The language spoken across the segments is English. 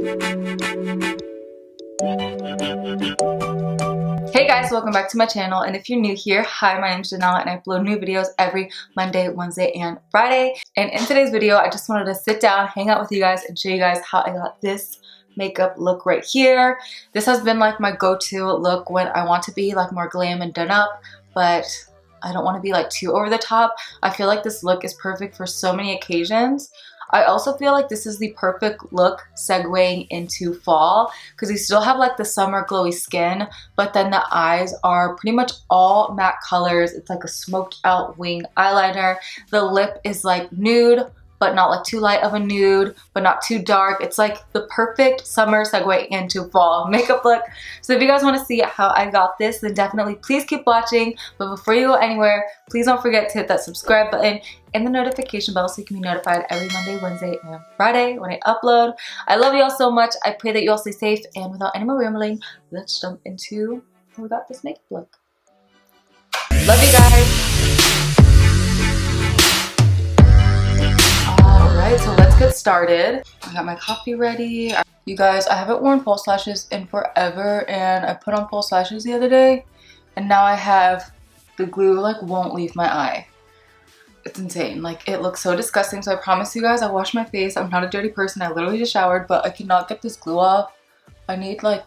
Hey guys, welcome back to my channel, and if you're new here, hi, my name is Janelle and I upload new videos every Monday, Wednesday, and Friday. And in today's video, I just wanted to sit down, hang out with you guys, and show you guys how I got this makeup look right here. This has been like my go-to look when I want to be like more glam and done up, but I don't want to be like too over the top. I feel like this look is perfect for so many occasions. I also feel like this is the perfect look segueing into fall because you still have like the summer glowy skin, but then the eyes are pretty much all matte colors. It's like a smoked out wing eyeliner. The lip is like nude, but not like too light of a nude, but not too dark. It's like the perfect summer segue into fall makeup look. So if you guys want to see how I got this, then definitely please keep watching. But before you go anywhere, please don't forget to hit that subscribe button and the notification bell so you can be notified every Monday, Wednesday, and Friday when I upload. I love you all so much. I pray that you all stay safe. And without any more rambling, let's jump into how we got this makeup look. Love you guys. Alright, so let's get started. I got my coffee ready. You guys, I haven't worn false lashes in forever, and I put on false lashes the other day, and now I have the glue like won't leave my eye. It's insane. Like, it looks so disgusting. So I promise you guys, I washed my face. I'm not a dirty person. I literally just showered, but I cannot get this glue off. I need like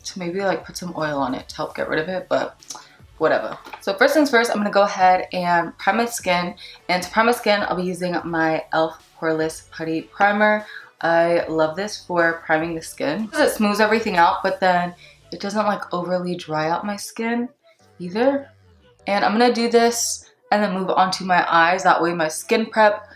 to maybe like put some oil on it to help get rid of it, but whatever. So first things first, I'm gonna go ahead and prime my skin. And to prime my skin, I'll be using my e.l.f. Poreless Putty Primer. I love this for priming the skin because it smooths everything out, but then it doesn't like overly dry out my skin either. And I'm gonna do this and then move on to my eyes. That way my skin prep,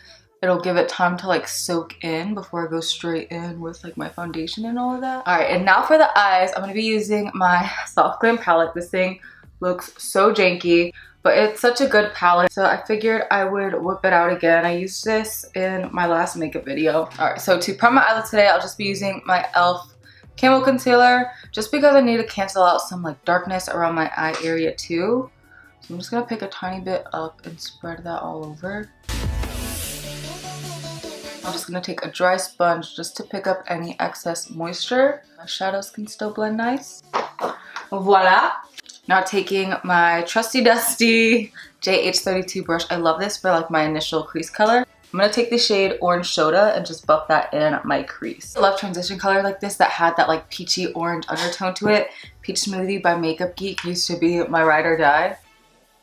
it'll give it time to like soak in before I go straight in with like my foundation and all of that. All right, and now for the eyes, I'm gonna be using my Soft Glam palette. This thing looks so janky, but it's such a good palette, so I figured I would whip it out again. I used this in my last makeup video. All right, so to prime my eyelids today, I'll just be using my e.l.f. Camo Concealer, just because I need to cancel out some like darkness around my eye area too. So I'm just gonna pick a tiny bit up and spread that all over. I'm just gonna take a dry sponge just to pick up any excess moisture. My shadows can still blend nice. Voila! Now taking my trusty dusty JH32 brush. I love this for like my initial crease color. I'm gonna take the shade Orange Soda and just buff that in my crease. I love transition color like this that had that like peachy orange undertone to it. Peach Smoothie by Makeup Geek used to be my ride or die.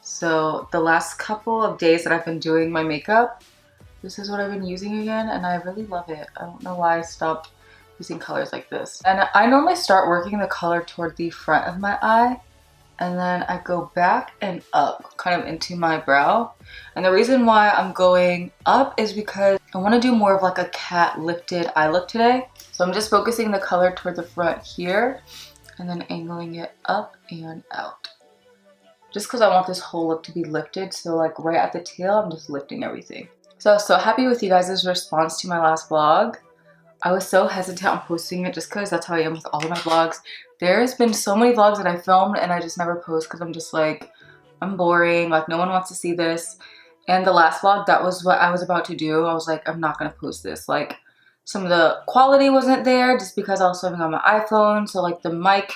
So the last couple of days that I've been doing my makeup, this is what I've been using again, and I really love it. I don't know why I stopped using colors like this. And I normally start working the color toward the front of my eye, and then I go back and up kind of into my brow. And the reason why I'm going up is because I want to do more of like a cat lifted eye look today. So I'm just focusing the color toward the front here and then angling it up and out. Just because I want this whole look to be lifted, so like right at the tail, I'm just lifting everything. So I was so happy with you guys' response to my last vlog. I was so hesitant on posting it just because that's how I am with all of my vlogs. There's been so many vlogs that I filmed and I just never post because I'm just like, I'm boring, like no one wants to see this. And the last vlog, that was what I was about to do. I was like, I'm not gonna post this. Like, some of the quality wasn't there just because I was filming on my iPhone. So like the mic,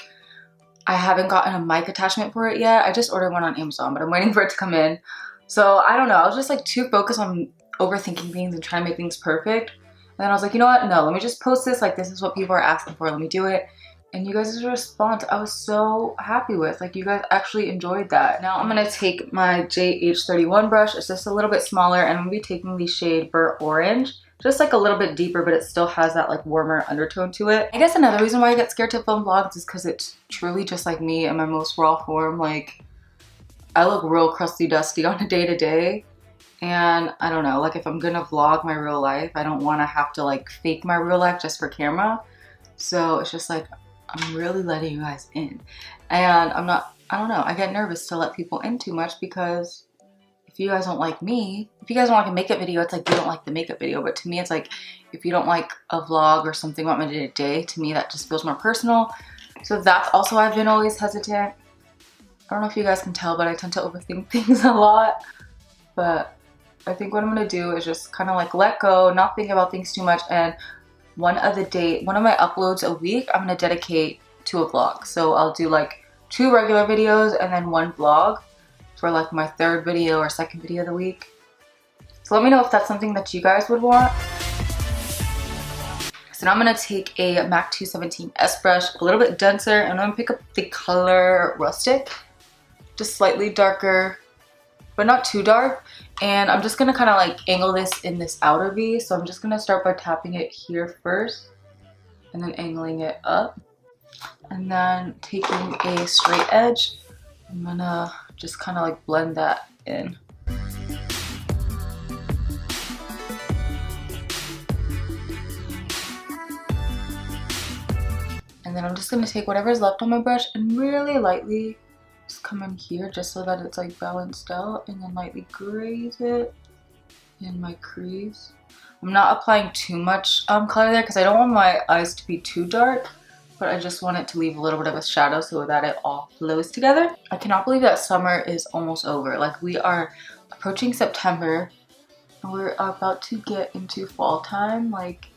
I haven't gotten a mic attachment for it yet. I just ordered one on Amazon, but I'm waiting for it to come in. So I don't know, I was just like too focused on overthinking things and trying to make things perfect. And then I was like, you know what, no, let me just post this. Like, this is what people are asking for, let me do it. And you guys' response, I was so happy with. Like, you guys actually enjoyed that. Now I'm gonna take my JH31 brush. It's just a little bit smaller, and I'm gonna be taking the shade Burnt Orange. Just like a little bit deeper, but it still has that like warmer undertone to it. I guess another reason why I get scared to film vlogs is because it's truly just like me in my most raw form. Like, I look real crusty dusty on a day-to-day. And I don't know, like if I'm gonna vlog my real life, I don't wanna have to like fake my real life just for camera. So it's just like, I'm really letting you guys in. And I don't know, I get nervous to let people in too much because if you guys don't like me, if you guys don't like a makeup video, it's like you don't like the makeup video. But to me, it's like if you don't like a vlog or something about my day-to-day, to me that just feels more personal. So that's also why I've been always hesitant. I don't know if you guys can tell, but I tend to overthink things a lot. But I think what I'm gonna do is just kind of like let go, not think about things too much, and one of my uploads a week I'm gonna dedicate to a vlog. So I'll do like 2 regular videos and then 1 vlog for like my 3rd video or 2nd video of the week. So let me know if that's something that you guys would want. So now I'm gonna take a MAC 217 S brush, a little bit denser, and I'm gonna pick up the color Rustic, just slightly darker, but not too dark. And I'm just gonna kind of like angle this in this outer V. So I'm just gonna start by tapping it here first and then angling it up. And then taking a straight edge, I'm gonna just kind of like blend that in. And then I'm just gonna take whatever's left on my brush and really lightly just come in here just so that it's like balanced out, and then lightly graze it in my crease. I'm not applying too much color there because I don't want my eyes to be too dark, but I just want it to leave a little bit of a shadow so that it all flows together. I cannot believe that summer is almost over. Like, we are approaching September and we're about to get into fall time. Like,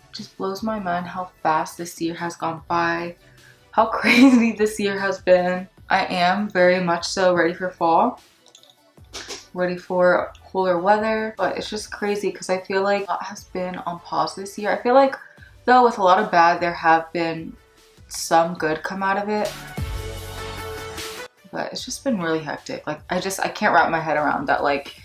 it just blows my mind how fast this year has gone by, how crazy this year has been. I am very much so ready for fall, ready for cooler weather, but it's just crazy because I feel like a lot has been on pause this year. I feel like, though, with a lot of bad, there have been some good come out of it, but it's just been really hectic. Like, I can't wrap my head around that, like,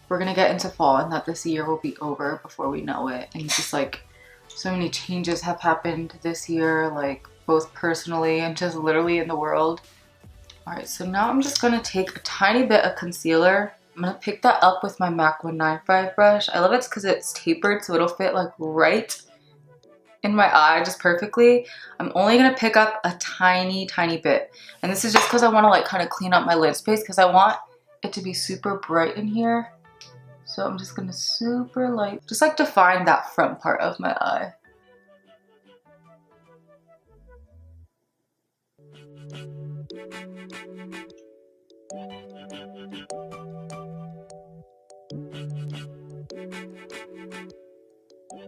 we're gonna get into fall and that this year will be over before we know it. And just like, so many changes have happened this year, like both personally and just literally in the world. All right, so now I'm just gonna take a tiny bit of concealer. I'm gonna pick that up with my MAC 195 brush. I love it because it's tapered, so it'll fit like right in my eye just perfectly. I'm only gonna pick up a tiny bit, and this is just because I want to like kind of clean up my lid space because I want it to be super bright in here. So I'm just gonna super light, just like define that front part of my eye.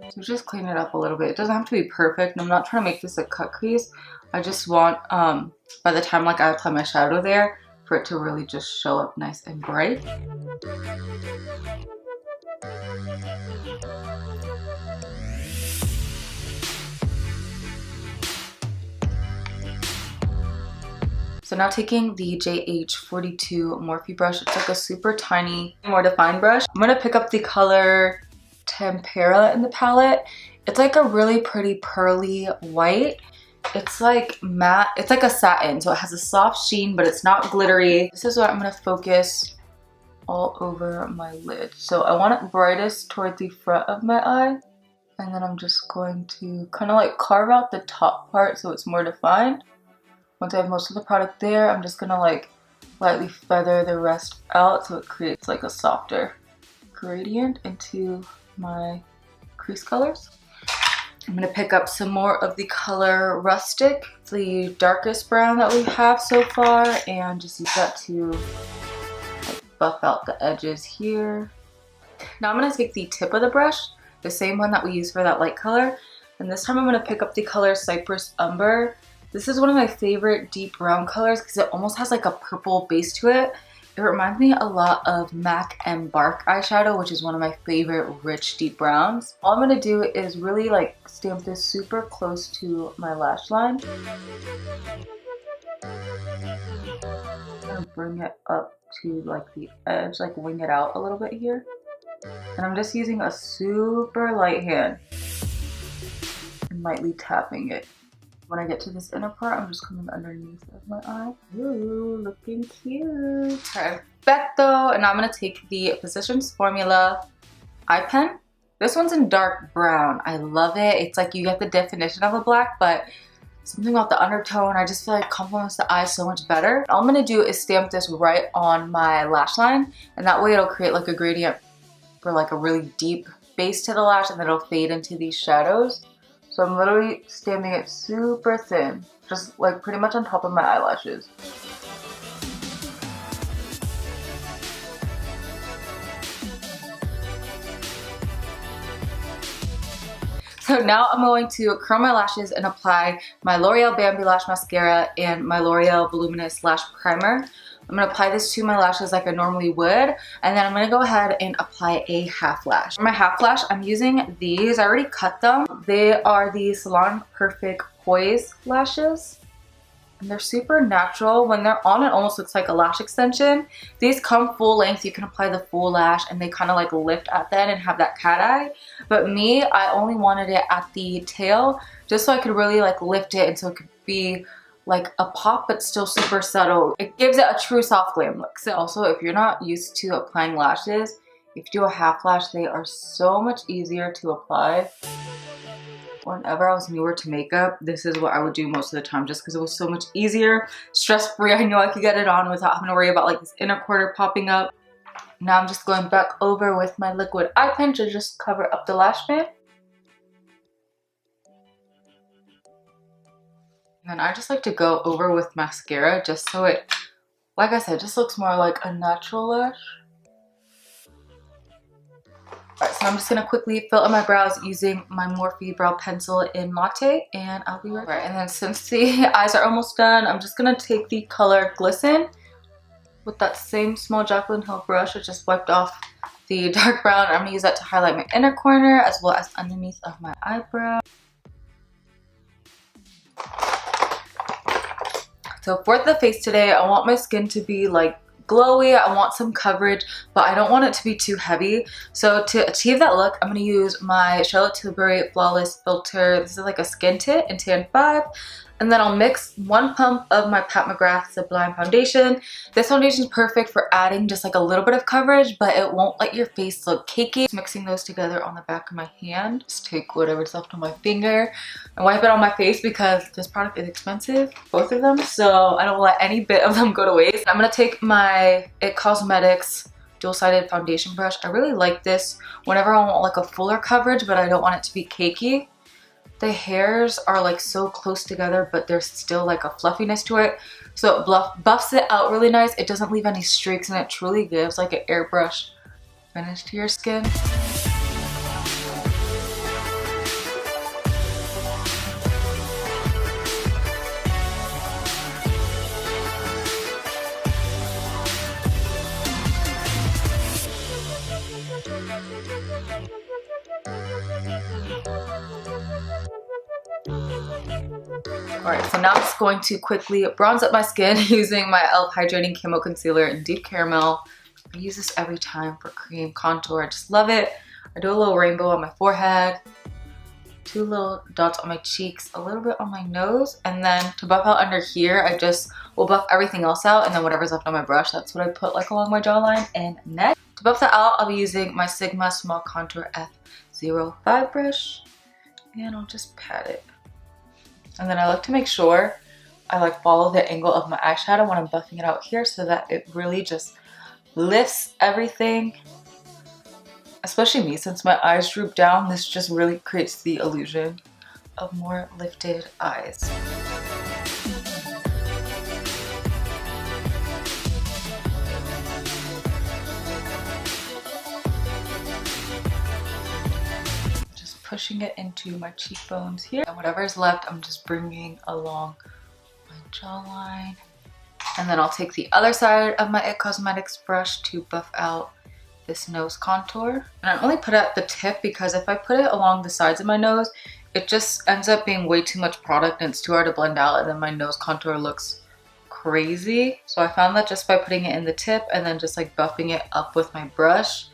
So just clean it up a little bit. It doesn't have to be perfect, and I'm not trying to make this a cut crease. I just want, by the time like I apply my shadow there, for it to really just show up nice and bright. So now taking the JH42 Morphe brush, it's like a super tiny, more defined brush. I'm gonna pick up the color Tempera in the palette. It's like a really pretty pearly white. It's like matte, it's like a satin, so it has a soft sheen, but it's not glittery. This is what I'm gonna focus all over my lid. So I want it brightest toward the front of my eye, and then I'm just going to kind of like carve out the top part so it's more defined. Once I have most of the product there, I'm just gonna like lightly feather the rest out so it creates like a softer gradient into my crease colors. I'm gonna pick up some more of the color Rustic, the darkest brown that we have so far, and just use that to like buff out the edges here. Now I'm gonna take the tip of the brush, the same one that we used for that light color, and this time I'm gonna pick up the color Cypress Umber. This is one of my favorite deep brown colors because it almost has like a purple base to it. It reminds me a lot of MAC and Bark eyeshadow, which is one of my favorite rich deep browns. All I'm gonna do is really like stamp this super close to my lash line. I'm gonna bring it up to like the edge, like wing it out a little bit here. And I'm just using a super light hand and lightly tapping it. When I get to this inner part, I'm just coming underneath of my eye. Ooh, looking cute. Perfecto. And now I'm gonna take the Physicians Formula eye pen. This one's in dark brown. I love it. It's like you get the definition of a black, but something about the undertone, I just feel like complements the eye so much better. All I'm gonna do is stamp this right on my lash line, and that way it'll create like a gradient for like a really deep base to the lash, and then it'll fade into these shadows. So I'm literally stamping it super thin, just like pretty much on top of my eyelashes. So now I'm going to curl my lashes and apply my L'Oreal Bambi Lash Mascara and my L'Oreal Voluminous Lash Primer. I'm going to apply this to my lashes like I normally would, and then I'm going to go ahead and apply a half lash. For my half lash, I'm using these. I already cut them. They are the Salon Perfect Poise lashes. And they're super natural. When they're on, it almost looks like a lash extension. These come full length. You can apply the full lash and they kind of like lift at the end and have that cat eye. But me, I only wanted it at the tail just so I could really like lift it and so it could be like a pop but still super subtle. It gives it a true soft glam look. So also, if you're not used to applying lashes, if you do a half lash, they are so much easier to apply. Whenever I was newer to makeup, this is what I would do most of the time just because it was so much easier, stress-free. I knew I could get it on without having to worry about like this inner quarter popping up. Now I'm just going back over with my liquid eye pen to just cover up the lash band. And then I just like to go over with mascara just so it, like I said, just looks more like a natural lash. Alright, so I'm just going to quickly fill in my brows using my Morphe brow pencil in Latte, and I'll be right back. And then since the eyes are almost done, I'm just going to take the color Glisten with that same small Jaclyn Hill brush. I just wiped off the dark brown. I'm going to use that to highlight my inner corner as well as underneath of my eyebrow. So for the face today, I want my skin to be like glowy. I want some coverage, but I don't want it to be too heavy. So to achieve that look, I'm going to use my Charlotte Tilbury Flawless Filter. This is like a skin tint in Tan 5. And then I'll mix 1 pump of my Pat McGrath Sublime Foundation. This foundation is perfect for adding just like a little bit of coverage, but it won't let your face look cakey. Just mixing those together on the back of my hand. Just take whatever's left on my finger and wipe it on my face because this product is expensive, both of them. So I don't let any bit of them go to waste. I'm going to take my IT Cosmetics dual-sided foundation brush. I really like this whenever I want like a fuller coverage, but I don't want it to be cakey. The hairs are like so close together, but there's still like a fluffiness to it. So it buffs it out really nice. It doesn't leave any streaks and it truly gives like an airbrush finish to your skin. Alright, so now I'm just going to quickly bronze up my skin using my e.l.f. Hydrating Camo Concealer in Deep Caramel. I use this every time for cream contour. I just love it. I do a little rainbow on my forehead, 2 little dots on my cheeks, a little bit on my nose, and then to buff out under here, I just will buff everything else out, and then whatever's left on my brush, that's what I put like along my jawline and neck. To buff that out, I'll be using my Sigma Small Contour F05 brush, and I'll just pat it. And then I like to make sure I like follow the angle of my eyeshadow when I'm buffing it out here so that it really just lifts everything. Especially me, since my eyes droop down, this just really creates the illusion of more lifted eyes. Pushing it into my cheekbones here, and whatever is left I'm just bringing along my jawline, and then I'll take the other side of my IT Cosmetics brush to buff out this nose contour. And I only put it at the tip because if I put it along the sides of my nose, it just ends up being way too much product and it's too hard to blend out, and then my nose contour looks crazy. So I found that just by putting it in the tip and then just like buffing it up with my brush,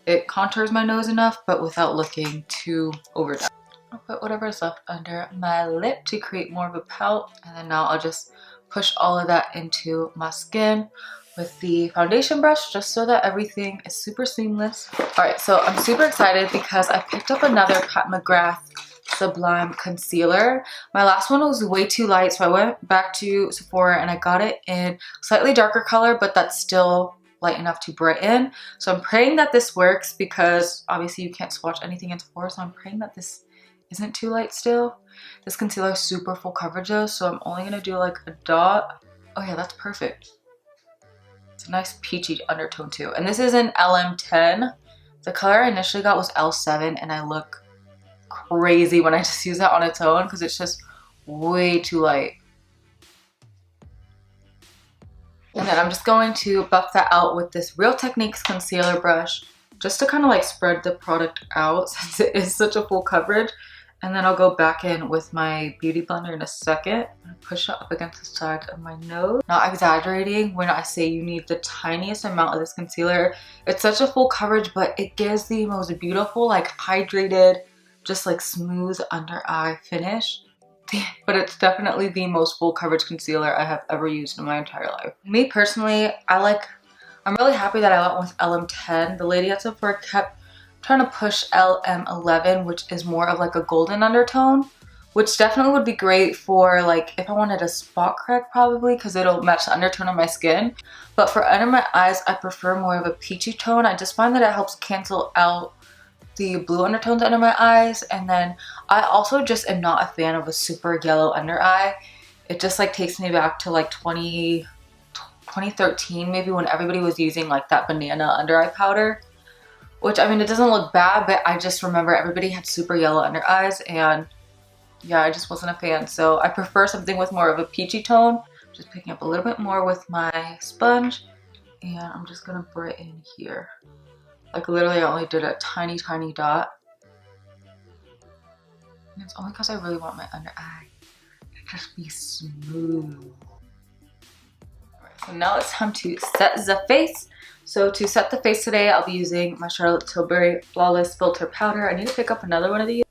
it contours my nose enough, but without looking too overdone. I'll put whatever is left under my lip to create more of a pout. And then now I'll just push all of that into my skin with the foundation brush just so that everything is super seamless. Alright, so I'm super excited because I picked up another Pat McGrath Sublime Concealer. My last one was way too light, so I went back to Sephora and I got it in slightly darker color, but that's still light enough to brighten. So I'm praying that this works because obviously you can't swatch anything in Sephora, so I'm praying that this isn't too light still. This concealer is super full coverage though, so I'm only gonna do like a dot. Oh yeah, that's perfect. It's a nice peachy undertone too. And this is in LM10. The color I initially got was L7 and I look crazy when I just use it on its own because it's just way too light. And then I'm just going to buff that out with this Real Techniques concealer brush just to kind of like spread the product out since it is such a full coverage. And then I'll go back in with my beauty blender in a second and push it up against the side of my nose. Not exaggerating when I say you need the tiniest amount of this concealer. It's such a full coverage, but it gives the most beautiful, like hydrated, just like smooth under eye finish. But it's definitely the most full coverage concealer I have ever used in my entire life. Me personally, I'm really happy that I went with LM10. The lady at Sephora kept trying to push LM11, which is more of like a golden undertone, which definitely would be great for like if I wanted a spot correct probably because it'll match the undertone of my skin. But for under my eyes, I prefer more of a peachy tone. I just find that it helps cancel out the blue undertones under my eyes. And then I also just am not a fan of a super yellow under eye. It just like takes me back to like 2013 maybe, when everybody was using like that banana under eye powder. Which, I mean, it doesn't look bad, but I just remember everybody had super yellow under eyes, and yeah, I just wasn't a fan. So I prefer something with more of a peachy tone. Just picking up a little bit more with my sponge, and I'm just gonna brighten here. Like literally I only did a tiny dot. And it's only because I really want my under eye to just be smooth. Alright, so now it's time to set the face. So to set the face today, I'll be using my Charlotte Tilbury Flawless Filter Powder. I need to pick up another one of these.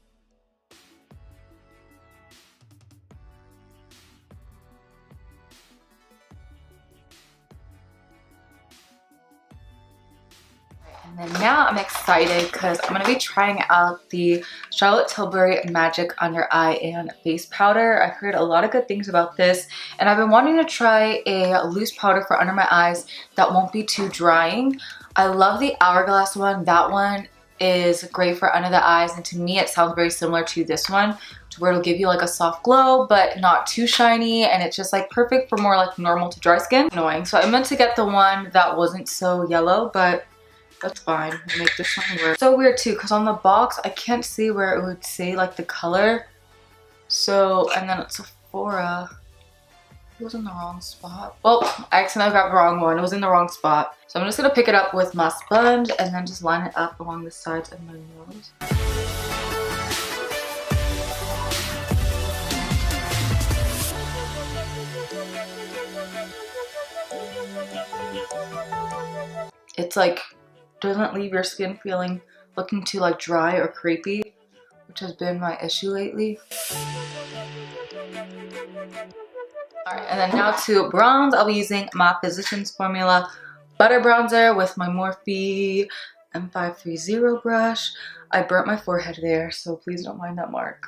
And then now I'm excited because I'm going to be trying out the Charlotte Tilbury Magic Under Eye and Face Powder. I've heard a lot of good things about this, and I've been wanting to try a loose powder for under my eyes that won't be too drying. I love the Hourglass one. That one is great for under the eyes, and to me it sounds very similar to this one, to where it'll give you like a soft glow but not too shiny, and it's just like perfect for more like normal to dry skin. Annoying. So I meant to get the one that wasn't so yellow, but that's fine. We'll make this one work. So weird too, because on the box I can't see where it would say like the color. So, and then at Sephora, it was in the wrong spot. Well, I accidentally got the wrong one. It was in the wrong spot. So I'm just gonna pick it up with my sponge and then just line it up along the sides of my nose. It's like, doesn't leave your skin looking too like dry or crepey, which has been my issue lately. Alright, and then now to bronze, I'll be using my Physicians Formula Butter Bronzer with my Morphe M530 brush. I burnt my forehead there, so please don't mind that mark.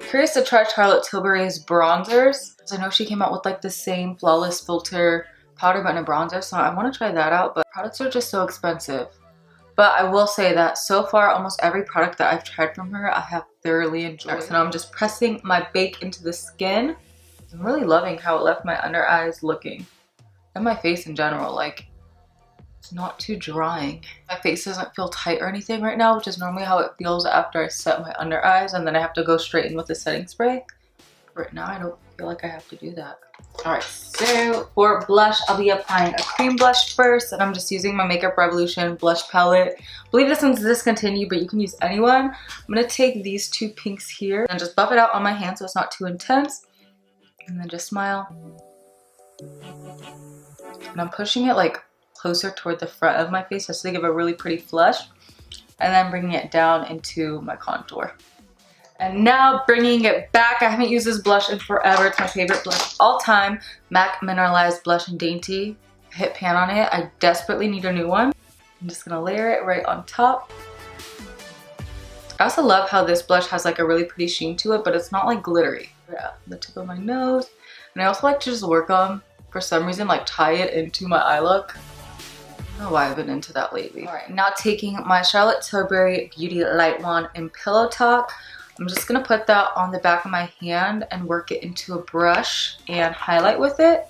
Curious to try Charlotte Tilbury's bronzers. I know she came out with like the same Flawless Filter powder but in a bronzer, so I want to try that out, but products are just so expensive. But I will say that so far, almost every product that I've tried from her, I have thoroughly enjoyed. So now I'm just pressing my bake into the skin. I'm really loving how it left my under eyes looking. And my face in general, like, it's not too drying. My face doesn't feel tight or anything right now, which is normally how it feels after I set my under eyes and then I have to go straight in with the setting spray. Right now, I don't feel like I have to do that. Alright, so for blush, I'll be applying a cream blush first, and I'm just using my Makeup Revolution blush palette. I believe this one's discontinued, but you can use any one. I'm going to take these two pinks here and just buff it out on my hand so it's not too intense. And then just smile. And I'm pushing it like closer toward the front of my face just to give a really pretty flush. And then bringing it down into my contour. And now bringing it back, I haven't used this blush in forever. It's my favorite blush of all time. MAC Mineralized Blush in Dainty. I hit pan on it. I desperately need a new one. I'm just gonna layer it right on top. I also love how this blush has like a really pretty sheen to it, but it's not like glittery. Yeah, the tip of my nose. And I also like to just work on, for some reason, like tie it into my eye look. I don't know why I've been into that lately. Alright, now taking my Charlotte Tilbury Beauty Light Wand in Pillow Talk. I'm just going to put that on the back of my hand and work it into a brush and highlight with it.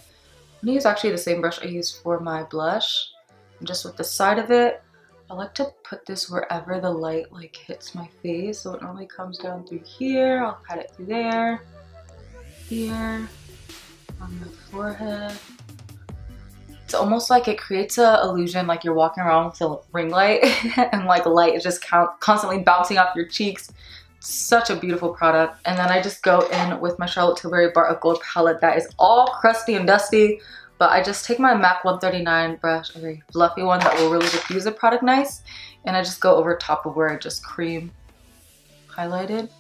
I'm gonna use actually the same brush I used for my blush. And just with the side of it, I like to put this wherever the light like hits my face. So it normally comes down through here. I'll pat it through there, here, on my forehead. It's almost like it creates a illusion like you're walking around with a ring light and like light is just constantly bouncing off your cheeks. Such a beautiful product. And then I just go in with my Charlotte Tilbury Bar of Gold palette that is all crusty and dusty, but I just take my MAC 139 brush, a very fluffy one that will really diffuse the product nice, and I just go over top of where I just cream highlighted,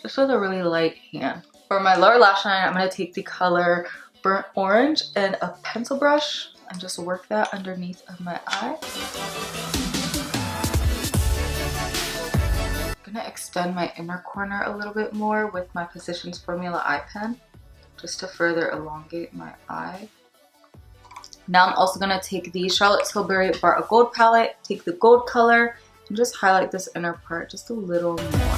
just with a really light hand. For my lower lash line, I'm going to take the color Burnt Orange and a pencil brush and just work that underneath of my eye. I'm gonna extend my inner corner a little bit more with my Physicians Formula eye pen, just to further elongate my eye. Now I'm also gonna take the Charlotte Tilbury Bar of Gold palette, take the gold color, and just highlight this inner part just a little more.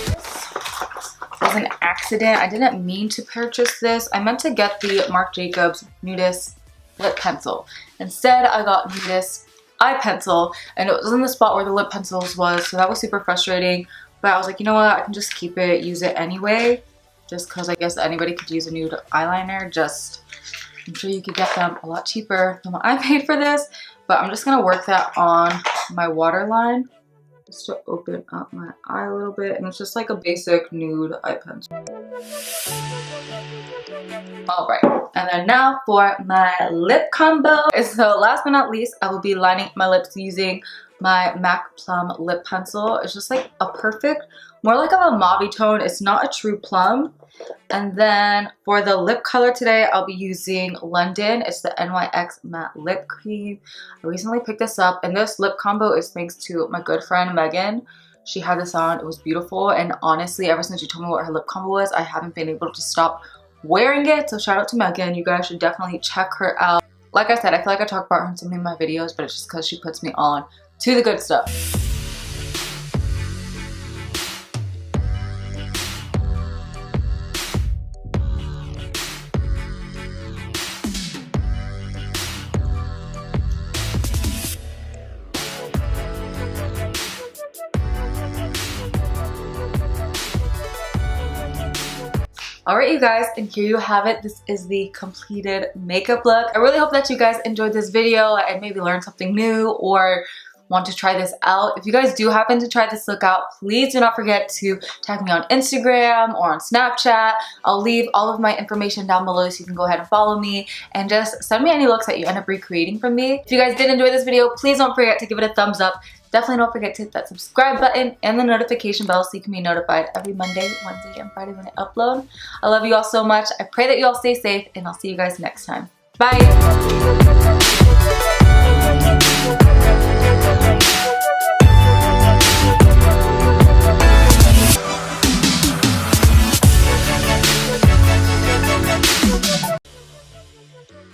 This was an accident. I didn't mean to purchase this. I meant to get the Marc Jacobs Nudist lip pencil. Instead, I got Nudist eye pencil, and it was in the spot where the lip pencils was, so that was super frustrating. But I was like, you know what, I can just keep it, use it anyway, just because I guess anybody could use a nude eyeliner. Just, I'm sure you could get them a lot cheaper than what I paid for this, but I'm just gonna work that on my waterline just to open up my eye a little bit, and it's just like a basic nude eye pencil. Alright, and then now for my lip combo. So last but not least, I will be lining my lips using my MAC Plum lip pencil. It's just like a perfect, more like of a mauve tone. It's not a true plum. And then for the lip color today, I'll be using London. It's the NYX Matte Lip Cream. I recently picked this up, and this lip combo is thanks to my good friend Megan. She had this on, it was beautiful, and honestly, ever since she told me what her lip combo was, I haven't been able to stop wearing it. So shout out to Megan. You guys should definitely check her out. Like I said, I feel like I talk about her in so many of my videos, but it's just because she puts me on to the good stuff. Alright you guys, and here you have it. This is the completed makeup look. I really hope that you guys enjoyed this video and maybe learned something new or want to try this out. If you guys do happen to try this look out, please do not forget to tag me on Instagram or on Snapchat. I'll leave all of my information down below so you can go ahead and follow me and just send me any looks that you end up recreating from me. If you guys did enjoy this video, please don't forget to give it a thumbs up. Definitely don't forget to hit that subscribe button and the notification bell so you can be notified every Monday, Wednesday, and Friday when I upload. I love you all so much. I pray that you all stay safe, and I'll see you guys next time. Bye!